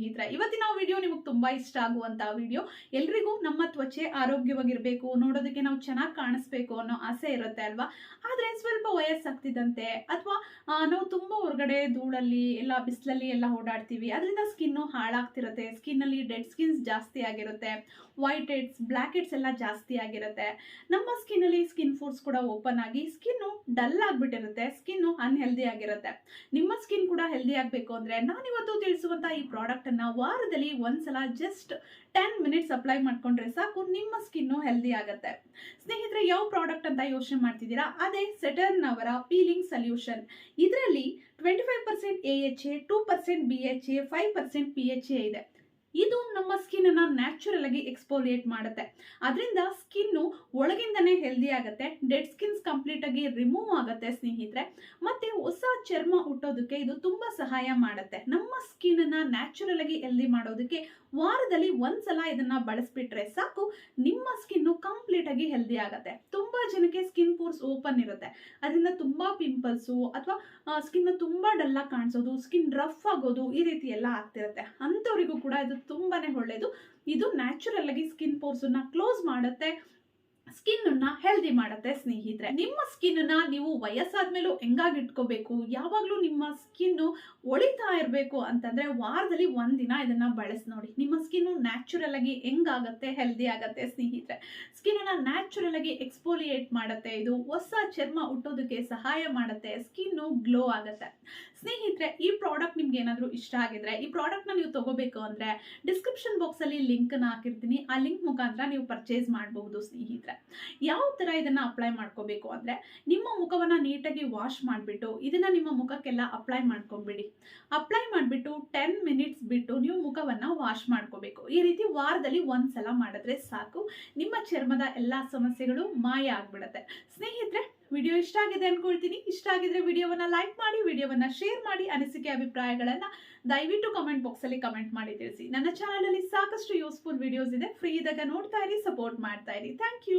ಸ್ನೇಹಿತರೆ. ಇವತ್ತಿನ ವಿಡಿಯೋ ನಿಮಗೆ ತುಂಬಾ ಇಷ್ಟ ಆಗುವಂತ ವಿಡಿಯೋ. ಎಲ್ರಿಗೂ ನಮ್ಮ ತ್ವಚೆ ಆರೋಗ್ಯವಾಗಿರಬೇಕು, ನೋಡೋದಕ್ಕೆ ನಾವು ಚೆನ್ನಾಗಿ ಕಾಣಿಸ್ಬೇಕು ಅನ್ನೋ ಆಸೆ ಇರುತ್ತೆ ಅಲ್ವಾ. ಆದ್ರೆ ಸ್ವಲ್ಪ ವಯಸ್ಸಾಗ್ತಿದ್ದಂತೆ ಅಥವಾ ನಾವು ತುಂಬಾ ಹೊರಗಡೆ ಧೂಳಲ್ಲಿ ಎಲ್ಲ ಬಿಸಿಲಲ್ಲಿ ಎಲ್ಲ ಓಡಾಡ್ತೀವಿ, ಅದರಿಂದ ಸ್ಕಿನ್ ಹಾಳಾಗ್ತಿರುತ್ತೆ. ಸ್ಕಿನ್ ಅಲ್ಲಿ ಡೆಡ್ ಸ್ಕಿನ್ಸ್ ಜಾಸ್ತಿ ಆಗಿರುತ್ತೆ, ವೈಟ್ ಹೆಡ್ಸ್, ಬ್ಲಾಕ್ ಹೆಡ್ಸ್ ಎಲ್ಲ ಜಾಸ್ತಿ ಆಗಿರುತ್ತೆ. ನಮ್ಮ ಸ್ಕಿನ್ ಅಲ್ಲಿ ಸ್ಕಿನ್ ಪೋರ್ಸ್ ಕೂಡ ಓಪನ್ ಆಗಿ ಸ್ಕಿನ್ ಡಲ್ ಆಗ್ಬಿಟ್ಟಿರುತ್ತೆ, ಸ್ಕಿನ್ ಅನ್ಹೆಲ್ದಿ ಆಗಿರುತ್ತೆ. ನಿಮ್ಮ ಸ್ಕಿನ್ ಕೂಡ ಹೆಲ್ದಿ ಆಗಬೇಕು ಅಂದ್ರೆ ನಾನಿವತ್ತು ತಿಳಿಸುವಂತ ಈ ಪ್ರಾಡಕ್ಟ್ ಅನ್ನ ವಾರದಲ್ಲಿ ಒಂದ್ಸಲ ಜಸ್ಟ್ 10 ಮಿನಿಟ್ಸ್ ಅಪ್ಲೈ ಮಾಡ್ಕೊಂಡ್ರೆ ಸಾಕು, ನಿಮ್ಮ ಸ್ಕಿನ್ ಹೆಲ್ದಿ ಆಗುತ್ತೆ. ಸ್ನೇಹಿತರೆ, ಯಾವ ಪ್ರಾಡಕ್ಟ್ ಅಂತ ಯೋಚನೆ ಮಾಡ್ತಿದ್ದೀರಾ? ಅದೇ ಸೆಟರ್ನ್ ಅವರ ಪೀಲಿಂಗ್ ಸೊಲ್ಯೂಷನ್. ಇದರಲ್ಲಿ 25% AHA, 2% BHA, 5% PHA ಇದೆ. ಇದು ನಮ್ಮ ಸ್ಕಿನ್ ಅನ್ನ ನ್ಯಾಚುರಲ್ ಆಗಿ ಎಕ್ಸ್ಫೋಲಿಯೇಟ್ ಮಾಡುತ್ತೆ. ಅದರಿಂದ ಸ್ಕಿನ್ ಒಳಗಿಂದನೇ ಹೆಲ್ದಿ ಆಗುತ್ತೆ, ಡೆಡ್ ಸ್ಕಿನ್ಸ್ ಕಂಪ್ಲೀಟ್ ಆಗಿ ರಿಮೂವ್ ಆಗುತ್ತೆ ಸ್ನೇಹಿತರೆ. ಮತ್ತೆ ಹೊಸ ಚರ್ಮ ಹುಟ್ಟೋದಕ್ಕೆ ಇದು ತುಂಬಾ ಸಹಾಯ ಮಾಡುತ್ತೆ. ನಮ್ಮ ಸ್ಕಿನ್ ಅನ್ನ ನ್ಯಾಚುರಲ್ ಆಗಿ ಹೆಲ್ದಿ ಮಾಡೋದಕ್ಕೆ ವಾರದಲ್ಲಿ ಒಂದ್ಸಲ ಇದನ್ನ ಬಳಸ್ಬಿಟ್ರೆ ಸಾಕು, ನಿಮ್ಮ ಸ್ಕಿನ್ ಕಂಪ್ಲೀಟ್ ಆಗಿ ಹೆಲ್ದಿ ಆಗುತ್ತೆ. ತುಂಬಾ ಜನಕ್ಕೆ ಸ್ಕಿನ್ ಪೋರ್ಸ್ ಓಪನ್ ಇರುತ್ತೆ, ಅದರಿಂದ ತುಂಬಾ ಪಿಂಪಲ್ಸ್ ಅಥವಾ ಸ್ಕಿನ್ ತುಂಬಾ ಡಲ್ ಆಗಿ ಕಾಣಿಸೋದು, ಸ್ಕಿನ್ ರಫ್ ಆಗೋದು, ಈ ರೀತಿ ಎಲ್ಲ ಆಗ್ತಿರುತ್ತೆ. ಅಂತವರಿಗೂ ಕೂಡ ಇದು ತುಂಬಾನೇ ಒಳ್ಳೇದು. ಇದು ನ್ಯಾಚುರಲ್ ಆಗಿ ಸ್ಕಿನ್ ಪೋರ್ಸ್ ಅನ್ನ ಕ್ಲೋಸ್ ಮಾಡುತ್ತೆ, ಸ್ಕಿನ್ ಅನ್ನ ಹೆಲ್ದಿ ಮಾಡುತ್ತೆ ಸ್ನೇಹಿತರೆ. ನಿಮ್ಮ ಸ್ಕಿನ್ ಅನ್ನ ನೀವು ವಯಸ್ಸಾದ್ಮೇಲೂ ಹೆಂಗಾಗಿ ಇಟ್ಕೋಬೇಕು, ಯಾವಾಗ್ಲೂ ನಿಮ್ಮ ಸ್ಕಿನ್ ಒಳಿತಾ ಇರಬೇಕು ಅಂತಂದ್ರೆ ವಾರದಲ್ಲಿ ಒಂದಿನ ಇದನ್ನ ಬಳಸಿ ನೋಡಿ. ನಿಮ್ಮ ಸ್ಕಿನ್ ನ್ಯಾಚುರಲ್ ಆಗಿ ಹೆಂಗಾಗತ್ತೆ, ಹೆಲ್ದಿ ಆಗತ್ತೆ ಸ್ನೇಹಿತರೆ. ಸ್ಕಿನ್ ಅನ್ನ ನ್ಯಾಚುರಲ್ ಆಗಿ ಎಕ್ಸ್ಫೋಲಿಯೇಟ್ ಮಾಡುತ್ತೆ, ಇದು ಹೊಸ ಚರ್ಮ ಹುಟ್ಟೋದಕ್ಕೆ ಸಹಾಯ ಮಾಡುತ್ತೆ, ಸ್ಕಿನ್ ಗ್ಲೋ ಆಗುತ್ತೆ ಸ್ನೇಹಿತರೆ. ಈ ಪ್ರಾಡಕ್ಟ್ ನಿಮ್ಗೆ ಏನಾದ್ರೂ ಇಷ್ಟ ಆಗಿದ್ರೆ, ಈ ಪ್ರಾಡಕ್ಟ್ ನ ನೀವು ತಗೋಬೇಕು ಅಂದ್ರೆ ಡಿಸ್ಕ್ರಿಪ್ಷನ್ ಬಾಕ್ಸ್ ಅಲ್ಲಿ ಲಿಂಕ್ ನ ಹಾಕಿರ್ತೀನಿ, ಆ ಲಿಂಕ್ ಮುಖಾಂತರ ನೀವು ಪರ್ಚೇಸ್ ಮಾಡಬಹುದು ಸ್ನೇಹಿತರೆ. ಯಾವ ತರ ಇದನ್ನ ಅಪ್ಲೈ ಮಾಡ್ಕೋಬೇಕು ಅಂದ್ರೆ, ನಿಮ್ಮ ಮುಖವನ್ನ ನೀಟಾಗಿ ವಾಶ್ ಮಾಡಿಬಿಟ್ಟು ಇದನ್ನ ನಿಮ್ಮ ಮುಖಕ್ಕೆಲ್ಲ ಅಪ್ಲೈ ಮಾಡ್ಕೊಂಡ್ಬಿಡಿ. ಅಪ್ಲೈ ಮಾಡಿಬಿಟ್ಟು 10 ಮಿನಿಟ್ಸ್ ಬಿಟ್ಟು ನೀವು ಮುಖವನ್ನ ವಾಶ್ ಮಾಡ್ಕೋಬೇಕು. ಈ ರೀತಿ ವಾರದಲ್ಲಿ ಒಂದ್ಸಲ ಮಾಡಿದ್ರೆ ಸಾಕು, ನಿಮ್ಮ ಚರ್ಮದ ಎಲ್ಲಾ ಸಮಸ್ಯೆಗಳು ಮಾಯ ಆಗ್ಬಿಡುತ್ತೆ ಸ್ನೇಹಿತರೆ. ವಿಡಿಯೋ ಇಷ್ಟ ಆಗಿದೆ ಅನ್ಕೊಳ್ತೀನಿ. ಇಷ್ಟ ಆಗಿದ್ರೆ ವಿಡಿಯೋವನ್ನ ಲೈಕ್ ಮಾಡಿ, ವಿಡಿಯೋವನ್ನ ಶೇರ್ ಮಾಡಿ, ಅನಿಸಿಕೆ ಅಭಿಪ್ರಾಯಗಳನ್ನ ದಯವಿಟ್ಟು ಕಮೆಂಟ್ ಬಾಕ್ಸ್ ಅಲ್ಲಿ ಕಮೆಂಟ್ ಮಾಡಿ ತಿಳಿಸಿ. ನನ್ನ ಚಾನಲ್ ಅಲ್ಲಿ ಸಾಕಷ್ಟು ಯೂಸ್ಫುಲ್ ವಿಡಿಯೋಸ್ ಇದೆ, ಫ್ರೀ ಇದ್ದಾಗ ನೋಡ್ತಾ ಇರಿ, ಸಪೋರ್ಟ್ ಮಾಡ್ತಾ ಇರಿ. Thank you.